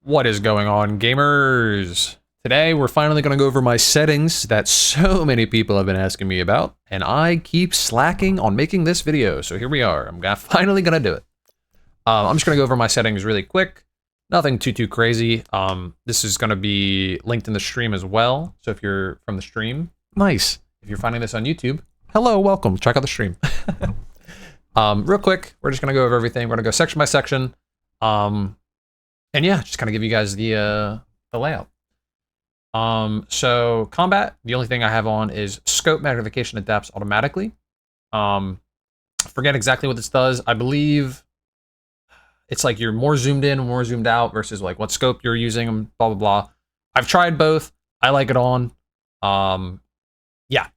What is going on, gamers? Today, we're finally going to go over my settings that so many people have been asking me about, and I keep slacking on making this video, so here we are. I'm finally going to do it. I'm just going to go over my settings really quick. Nothing too crazy. This is going to be linked in the stream as well, so if you're from the stream, nice. If you're finding this on YouTube, hello, welcome. Check out the stream. Real quick, we're just going to go over everything. We're going to go section by section. And yeah, just kind of give you guys the layout. So combat, the only thing I have on is scope magnification adapts automatically. Forget exactly what this does. I believe it's like you're more zoomed in, more zoomed out versus like what scope you're using, blah, blah, blah. I've tried both. I like it on. Yeah.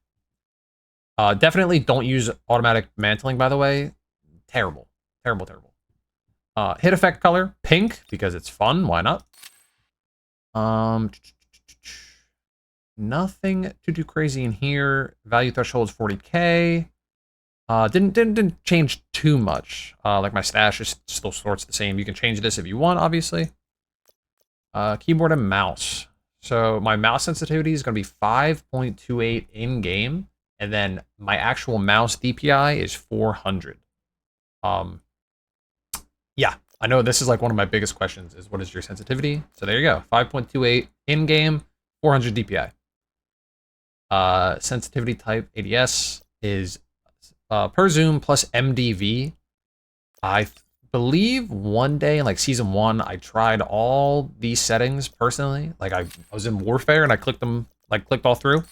Definitely don't use automatic mantling, by the way. Terrible. Hit effect color, pink, because it's fun. Why not? Nothing too crazy in here. Value threshold is 40k. Didn't change too much. Like my stash is still sorts the same. You can change this if you want, obviously. Keyboard and mouse. So my mouse sensitivity is going to be 5.28 in game, and then my actual mouse DPI is 400. Yeah, I know this is like one of my biggest questions is what is your sensitivity? So there you go, 5.28 in-game, 400 DPI. Sensitivity type ADS is per zoom plus MDV. I believe one day in like season 1, I tried all these settings personally. Like I was in Warfare and I clicked them, like clicked all through.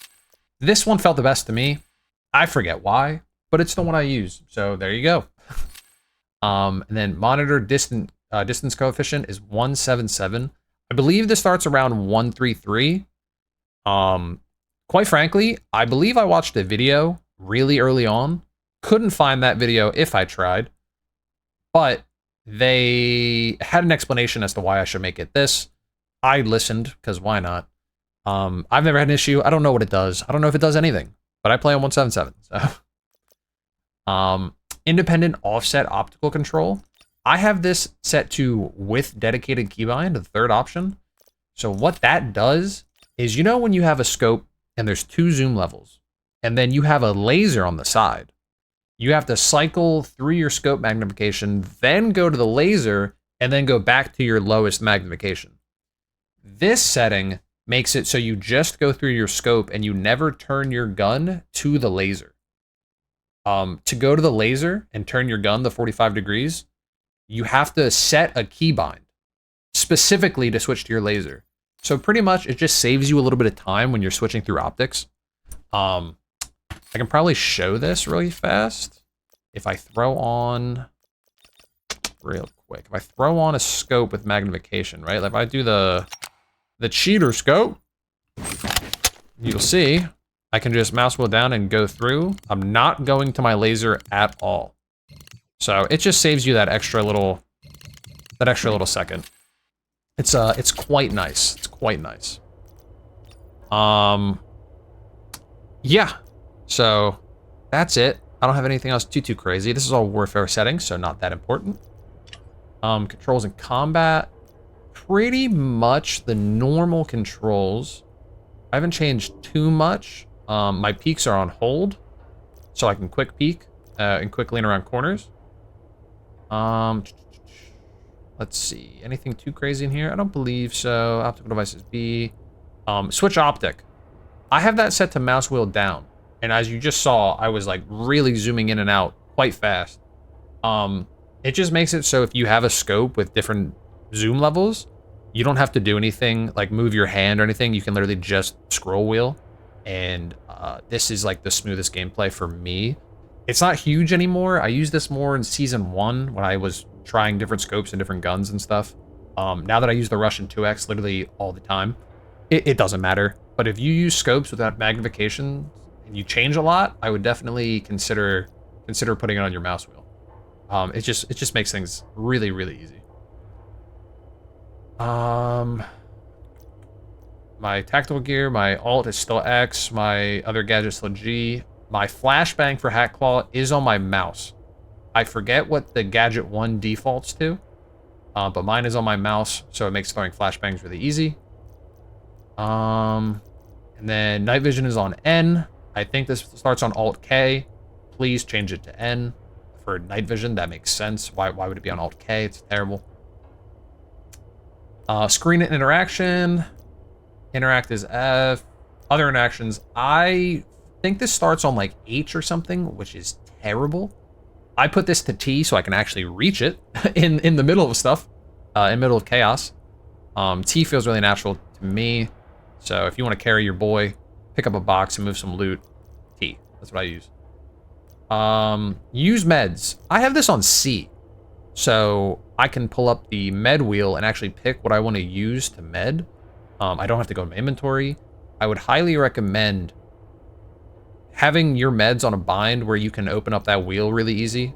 This one felt the best to me. I forget why, but it's the one I use. So there you go. And then monitor distance coefficient is 177. I believe this starts around 133. Quite frankly, I believe I watched a video really early on. Couldn't find that video if I tried, but they had an explanation as to why I should make it this. I listened, because why not? I've never had an issue. I don't know what it does. I don't know if it does anything, but I play on 177, so. Independent offset optical control. I have this set to with dedicated keybind, the third option. So what that does is, you know when you have a scope and there's 2 zoom levels, and then you have a laser on the side, you have to cycle through your scope magnification, then go to the laser, and then go back to your lowest magnification. This setting makes it so you just go through your scope and you never turn your gun to the laser. To go to the laser and turn your gun the 45 degrees, you have to set a keybind specifically to switch to your laser. So pretty much it just saves you a little bit of time when you're switching through optics. I can probably show this really fast. If I throw on, real quick, if I throw on a scope with magnification, right? Like if I do the cheater scope, you'll see I can just mouse wheel down and go through. I'm not going to my laser at all. So it just saves you that extra little second. It's quite nice. It's quite nice. Yeah. So that's it. I don't have anything else too crazy. This is all Warfare settings, so not that important. Controls in combat. Pretty much the normal controls. I haven't changed too much. My peeks are on hold, so I can quick peek and quick lean around corners. Let's see, anything too crazy in here? I don't believe so. Optical devices B. Switch optic. I have that set to mouse wheel down, and as you just saw, I was like really zooming in and out quite fast. It just makes it so if you have a scope with different zoom levels, you don't have to do anything like move your hand or anything. You can literally just scroll wheel. And this is like the smoothest gameplay for me. It's not huge anymore. I used this more in season 1 when I was trying different scopes and different guns and stuff. Now that I use the Russian 2X literally all the time, it doesn't matter. But if you use scopes without magnification and you change a lot, I would definitely consider putting it on your mouse wheel. It just makes things really easy. My tactical gear, my alt is still X, my other gadget is still G. My flashbang for Hat Claw is on my mouse. I forget what the gadget 1 defaults to. but mine is on my mouse, so it makes throwing flashbangs really easy. And then night vision is on N. I think this starts on Alt K. Please change it to N for night vision. That makes sense. Why would it be on Alt K? It's terrible. Screen interaction. Interact is F. Other interactions. I think this starts on like H or something, which is terrible. I put this to T so I can actually reach it in the middle of stuff, in the middle of chaos. T feels really natural to me. So if you want to carry your boy, pick up a box and move some loot, T. That's what I use. Use meds. I have this on C. So I can pull up the med wheel and actually pick what I want to use to med. I don't have to go to my inventory. I would highly recommend having your meds on a bind where you can open up that wheel really easy.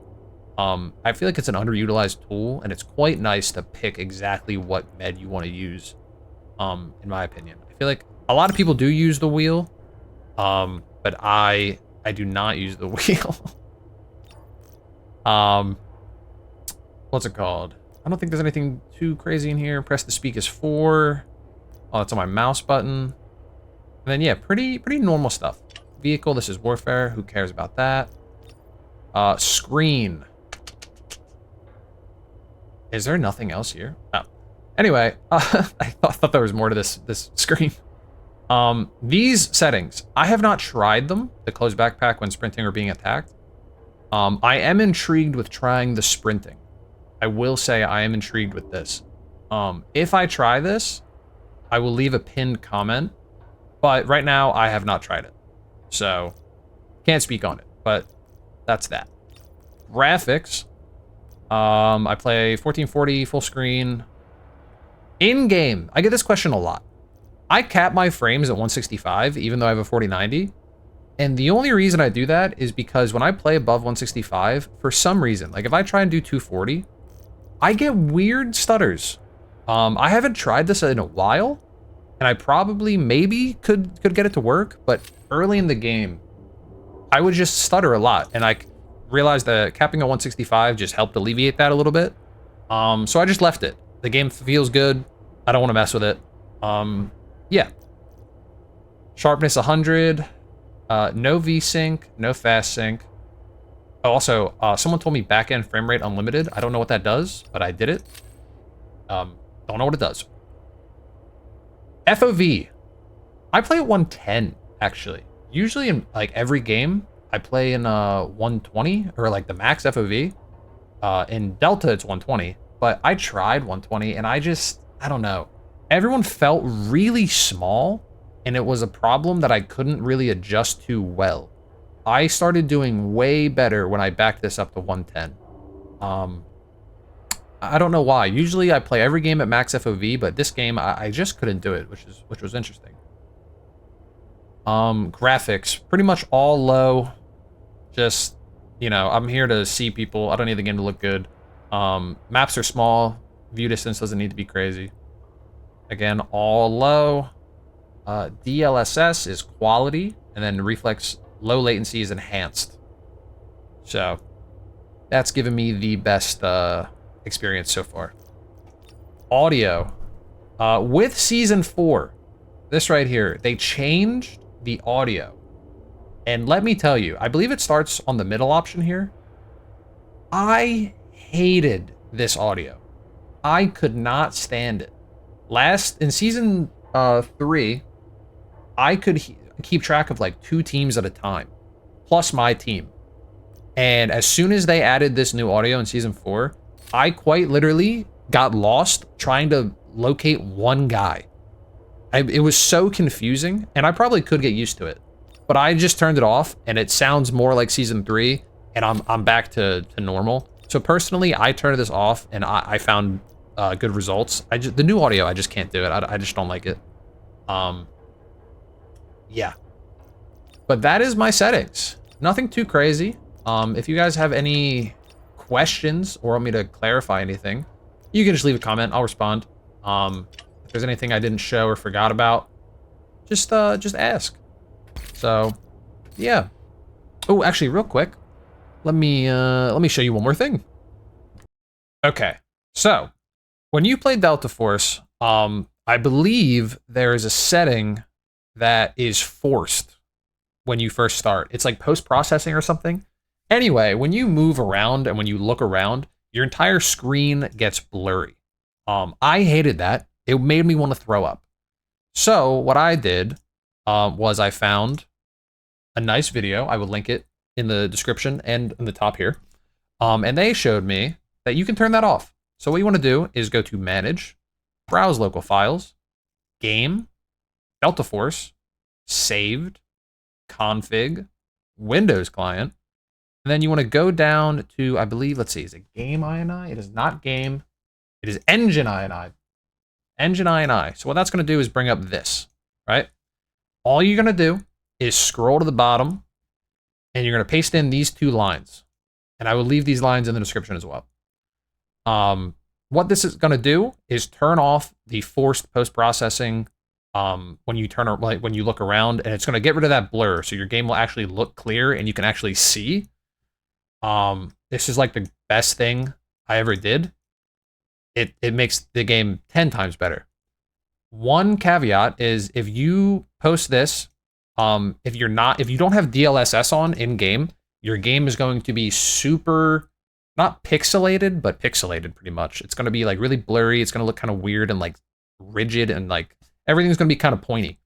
I feel like it's an underutilized tool, and it's quite nice to pick exactly what med you want to use, in my opinion. I feel like a lot of people do use the wheel, but I do not use the wheel. What's it called? I don't think there's anything too crazy in here. Press to speak is 4. Oh, that's on my mouse button. And then, yeah, pretty normal stuff. Vehicle, this is warfare. Who cares about that? Screen. Is there nothing else here? Oh. Anyway, I thought there was more to this screen. These settings, I have not tried them, the closed backpack when sprinting or being attacked. I am intrigued with trying the sprinting. I will say I am intrigued with this. If I try this, I will leave a pinned comment, but right now I have not tried it. So, can't speak on it, but that's that. Graphics. I play 1440 full screen. In-game, I get this question a lot. I cap my frames at 165, even though I have a 4090. And the only reason I do that is because when I play above 165, for some reason, like if I try and do 240, I get weird stutters. I haven't tried this in a while, and I probably maybe could get it to work, but early in the game, I would just stutter a lot, and I realized that capping at 165 just helped alleviate that a little bit. So I just left it. The game feels good. I don't want to mess with it. Yeah. Sharpness 100. No VSync, no fast sync. Oh, also, someone told me back-end frame rate unlimited. I don't know what that does, but I did it. Don't know what it does. FOV. I play at 110, actually. Usually in like every game, I play in 120 or like the max FOV. In Delta, it's 120, but I tried 120 and I don't know. Everyone felt really small, and it was a problem that I couldn't really adjust to well. I started doing way better when I backed this up to 110. I don't know why. Usually I play every game at max FOV, but this game I just couldn't do it, which was interesting. Graphics, pretty much all low. Just, you know, I'm here to see people. I don't need the game to look good. Maps are small. View distance doesn't need to be crazy. Again, all low. DLSS is quality, and then reflex low latency is enhanced. So that's given me the best experience so far. Audio. With Season 4, this right here, they changed the audio. And let me tell you, I believe it starts on the middle option here. I hated this audio. I could not stand it. In Season 3, I could keep track of like 2 teams at a time, plus my team. And as soon as they added this new audio in Season 4, I quite literally got lost trying to locate one guy. It was so confusing, and I probably could get used to it. But I just turned it off, and it sounds more like Season 3, and I'm back to normal. So personally, I turned this off, and I found good results. The new audio, I just can't do it. I just don't like it. Yeah. But that is my settings. Nothing too crazy. If you guys have any questions or want me to clarify anything, you can just leave a comment. I'll respond. If there's anything I didn't show or forgot about, just ask. So, yeah. Oh, actually, real quick, let me show you one more thing. Okay, so When you play Delta Force, I believe there is a setting that is forced when you first start. It's like post-processing or something. Anyway, when you move around and when you look around, your entire screen gets blurry. I hated that. It made me want to throw up. So what I did was I found a nice video. I will link it in the description and in the top here. And they showed me that you can turn that off. So what you want to do is go to Manage, Browse Local Files, Game, Delta Force, Saved, Config, Windows Client, and then you want to go down to, I believe, let's see, is it Game INI? It is not Game. It is Engine INI. Engine INI. So what that's going to do is bring up this, right? All you're going to do is scroll to the bottom, and you're going to paste in these 2 lines. And I will leave these lines in the description as well. What this is going to do is turn off the forced post-processing when you look around, and it's going to get rid of that blur, so your game will actually look clear and you can actually see. This is like the best thing I ever did. It makes the game 10 times better. One caveat is if you post this, if you don't have DLSS on in game, your game is going to be super, not pixelated, but pixelated pretty much. It's going to be like really blurry. It's going to look kind of weird and like rigid, and like everything's going to be kind of pointy.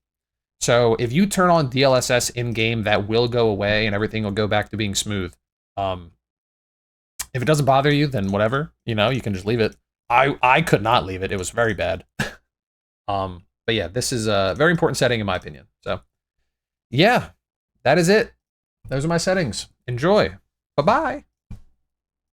So if you turn on DLSS in game, that will go away and everything will go back to being smooth. If it doesn't bother you, then whatever, you can just leave it. I could not leave it. It was very bad. But yeah, this is a very important setting in my opinion. So yeah, that is it. Those are my settings. Enjoy. Bye-bye.